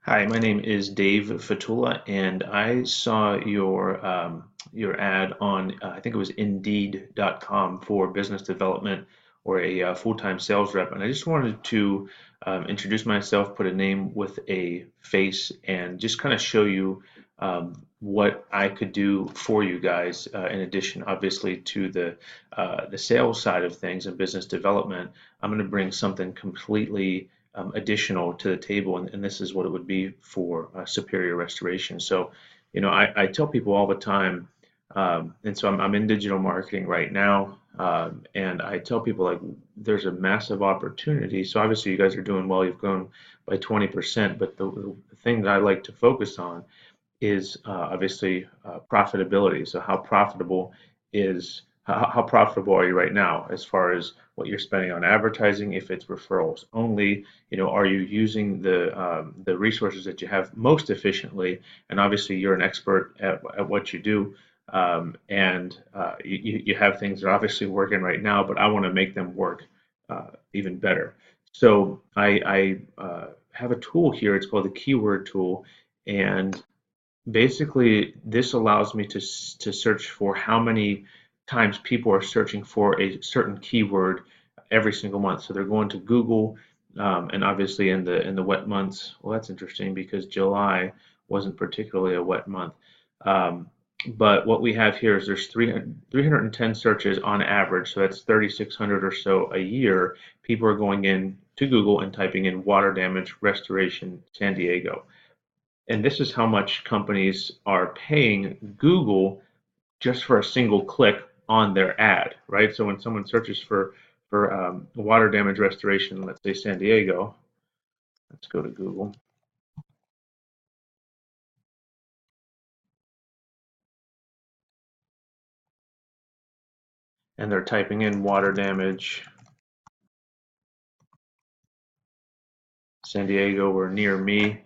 Hi, my name is Dave Fatula, and I saw your ad on I think it was Indeed.com for business development or a full-time sales rep, and I just wanted to introduce myself, put a name with a face, and just kind of show you what I could do for you guys. In addition, obviously, to the sales side of things and business development, I'm going to bring something completely additional to the table, and this is what it would be for superior restoration. So, I tell people all the time, and so I'm in digital marketing right now, and I tell people like there's a massive opportunity. So obviously you guys are doing well, you've grown by 20%, but the thing that I like to focus on is obviously profitability. So how profitable are you right now as far as what you're spending on advertising? If it's referrals only, are you using the resources that you have most efficiently? And obviously, you're an expert at what you do, and you have things that are obviously working right now, but I want to make them work even better. So I have a tool here. It's called the keyword tool, and basically, this allows me to search for how many times people are searching for a certain keyword every single month. So they're going to Google, and obviously in the wet months. Well, that's interesting because July wasn't particularly a wet month. Um, but what we have here is there's 310 searches on average, so that's 3,600 or so a year. People are going in to Google and typing in water damage restoration San Diego. And this is how much companies are paying Google just for a single click on their ad, right? So when someone searches for water damage restoration, let's say San Diego, let's go to Google, and they're typing in water damage San Diego or near me,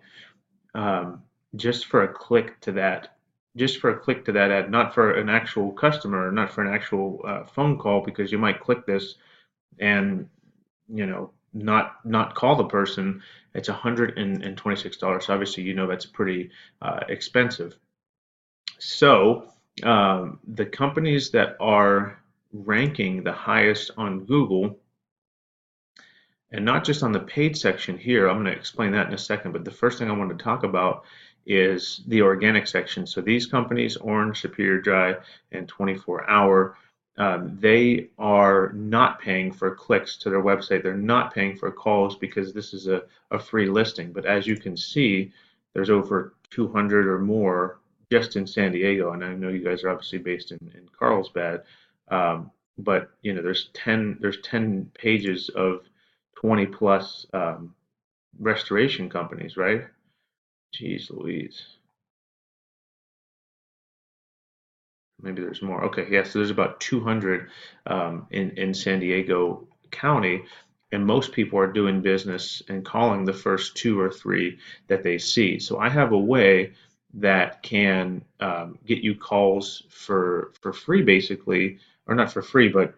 um, just for a click to that, just for a click to that ad, not for an actual customer, not for an actual phone call, because you might click this and not call the person. It's $126. So obviously, that's pretty expensive. So the companies that are ranking the highest on Google, and not just on the paid section here, I'm going to explain that in a second, but the first thing I want to talk about is the organic section. So these companies, Orange, Superior Dry, and 24 Hour, they are not paying for clicks to their website. They're not paying for calls because this is a free listing. But as you can see, there's over 200 or more just in San Diego. And I know you guys are obviously based in Carlsbad. But there's 10 pages of 20 plus restoration companies, right? Jeez Louise. Maybe there's more. Okay, yeah, so there's about 200 in San Diego County, and most people are doing business and calling the first two or three that they see. So I have a way that can get you calls for free, basically, or not for free, but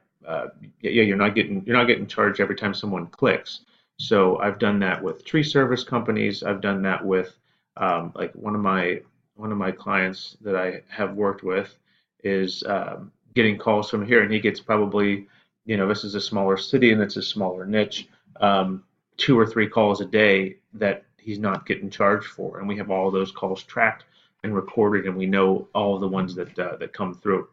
yeah, you're not getting charged every time someone clicks. So I've done that with tree service companies. I've done that with like one of my clients that I have worked with is getting calls from here, and he gets probably, this is a smaller city and it's a smaller niche, two or three calls a day that he's not getting charged for, and we have all of those calls tracked and recorded, and we know all of the ones that come through.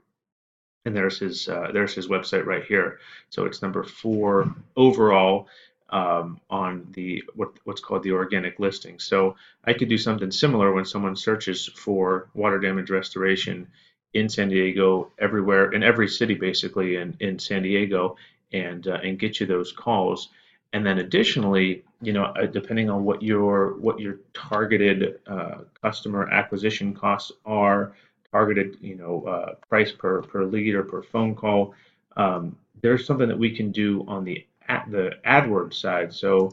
And there's his website right here. So it's number 4 overall on the what's called the organic listing. So I could do something similar when someone searches for water damage restoration in San Diego, everywhere in every city basically in San Diego, and get you those calls. And then additionally, depending on what your targeted customer acquisition costs are, targeted, price per lead or per phone call. There's something that we can do on the AdWords side. So,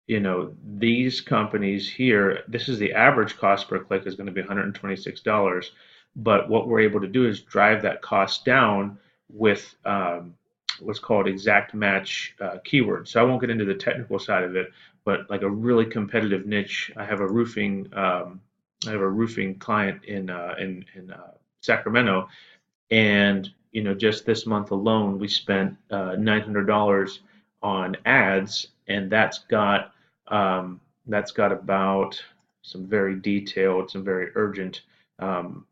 these companies here, this is the average cost per click is going to be $126. But what we're able to do is drive that cost down with what's called exact match keywords. So I won't get into the technical side of it, but like a really competitive niche. I have a roofing client in Sacramento, and just this month alone, we spent $900 on ads, and that's got about some very detailed, some very urgent um,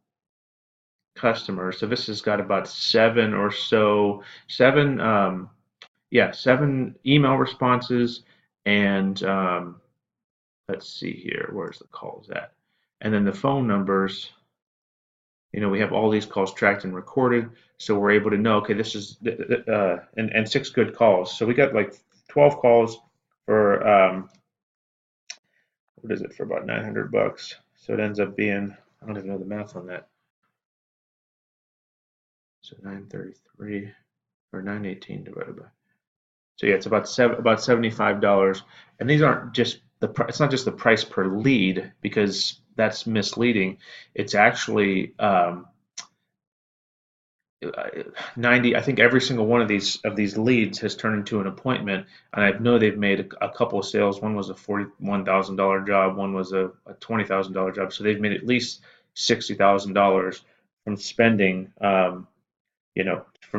customers. So this has got about seven or so, seven email responses, and let's see here, where's the calls at? And then the phone numbers, we have all these calls tracked and recorded, so we're able to know, okay, this is and six good calls. So we got like 12 calls for what is it, for about $900. So it ends up being, I don't even know the math on that. So 933 or 918 divided by. So yeah, it's about $75. And these aren't just it's not just the price per lead, because that's misleading. It's actually 90. I think every single one of these leads has turned into an appointment, and I know they've made a couple of sales. One was a $41,000 job, one was a $20,000 job. So they've made at least $60,000 from spending from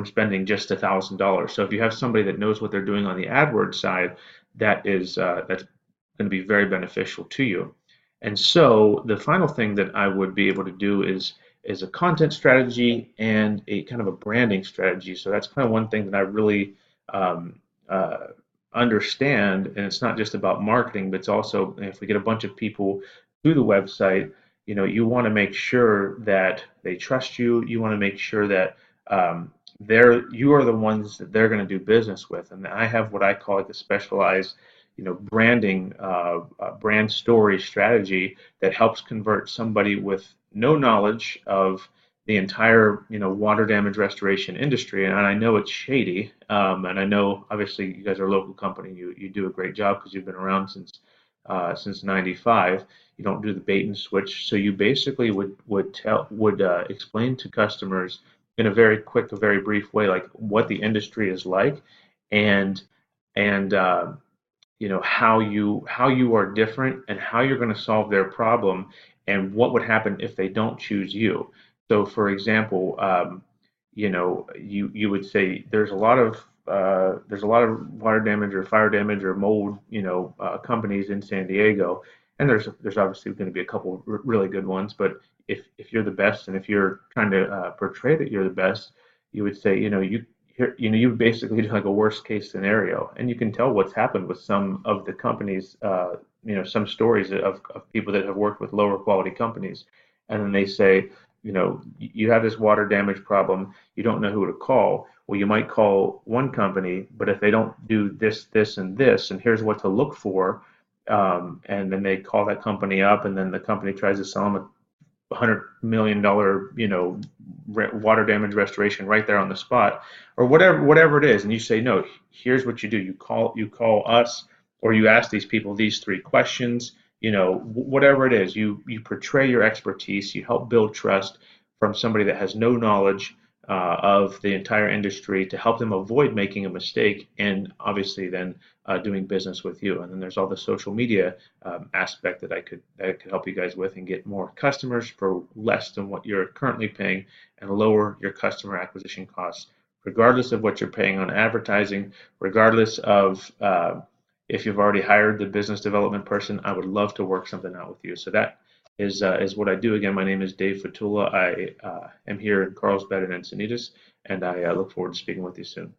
spending just $1,000. So if you have somebody that knows what they're doing on the AdWords side, that's going to be very beneficial to you. And so the final thing that I would be able to do is a content strategy and a kind of a branding strategy. So that's kind of one thing that I really um, uh, understand. And it's not just about marketing, but it's also, if we get a bunch of people through the website, you want to make sure that they trust you. You want to make sure that you are the ones that they're going to do business with. And I have what I call like a specialized, branding, brand story strategy that helps convert somebody with no knowledge of the entire, water damage restoration industry. And I know it's shady, and I know obviously you guys are a local company. You do a great job because you've been around since '95. You don't do the bait and switch, so you basically would explain to customers in a very quick, a very brief way, like what the industry is like, and and how you are different and how you're going to solve their problem, and what would happen if they don't choose you. So, for example, you would say there's a lot of water damage or fire damage or mold companies in San Diego, and there's obviously going to be a couple of really good ones, but if you're the best, and if you're trying to portray that you're the best, you would say, you basically do like a worst case scenario, and you can tell what's happened with some of the companies, some stories of people that have worked with lower quality companies, and then they say, you have this water damage problem, you don't know who to call. Well, you might call one company, but if they don't do this, this, and this, and here's what to look for, and then they call that company up, and then the company tries to sell them $100 million, water damage restoration right there on the spot, or whatever it is, and you say, no, here's what you do. You call us, or you ask these people these three questions. Whatever it is, you portray your expertise. You help build trust from somebody that has no knowledge of the entire industry, to help them avoid making a mistake, and obviously then doing business with you. And then there's all the social media aspect that I could help you guys with, and get more customers for less than what you're currently paying, and lower your customer acquisition costs, regardless of what you're paying on advertising, regardless of if you've already hired the business development person. I would love to work something out with you. So that is what I do. Again, my name is Dave Fatula. I am here in Carlsbad and Encinitas, and I look forward to speaking with you soon.